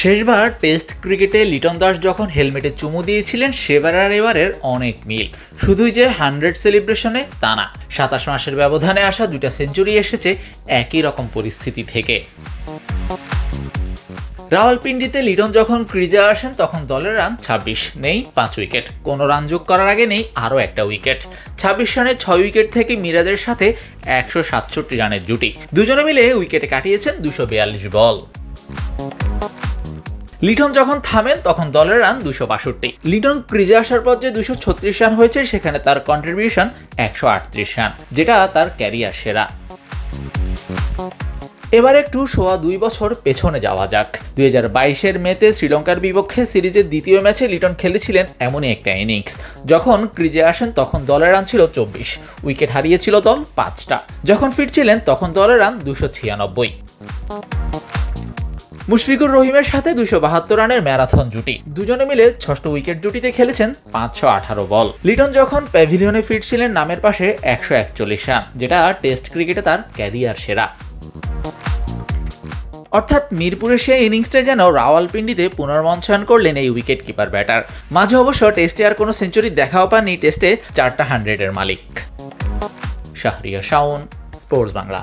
শেষবার টেস্ট ক্রিকেটে লিটন দাস যখন হেলমেটে চুমু দিয়েছিলেন সেবার আর এবারের অনেক মিল। শুধুই যে 100 সেলিব্রেশনে তা না, 27 মাসের ব্যবধানে আসা 2টা সেঞ্চুরি এসেছে একই রকম পরিস্থিতি থেকে। রাওয়ালপিন্ডিতে লিটন যখন ক্রিজে আসেন তখন দলের রান 26, নেই 5 উইকেট। কোনো রান যোগ করার আগে নেই আরও একটা উইকেট। 26 রানে 6 উইকেট থেকে মিরাজের সাথে 167 রানের জুটি, দুজনে মিলে উইকেটে কাটিয়েছেন 242 বল। লিটন যখন থামেন তখন দলের রান 262। লিটন ক্রিজে আসার পর যে 236 রান হয়েছে সেখানে তার কন্ট্রিবিউশন 138 রান, যেটা তার ক্যারিয়ার সেরা। এবার একটু 2.25 বছর পেছনে যাওয়া যাক। 2022-এর মেতে শ্রীলঙ্কার বিপক্ষে সিরিজের দ্বিতীয় ম্যাচে লিটন খেলেছিলেন এমনই একটা ইনিংস। যখন ক্রিজে আসেন তখন দলের রান ছিল 24, উইকেট হারিয়েছিল দল 5টা। যখন ফিরছিলেন তখন দলের রান 296। মুশফিকুর রহিমের সাথে 272 রানের ম্যারাথন জুটি, দুজনে মিলে 6ষ্ঠ উইকেট জুটিতে খেলেছেন 518 বল। লিটন যখন প্যাভিলিয়নে ফিরছিলেন নামের পাশে 141 রান, যেটা টেস্ট ক্রিকেটে তার ক্যারিয়ার সেরা। অর্থাৎ মিরপুরের সেই ইনিংসটা যেন রাওয়ালপিন্ডিতে পুনর্মঞ্চায়ন করলেন এই উইকেট কিপার ব্যাটার। মাঝে অবশ্য টেস্টে আর কোনো সেঞ্চুরি দেখাও পাননি টেস্টে 4টা 100-এর মালিক। শাহরিয়ার শাওন, স্পোর্টস বাংলা।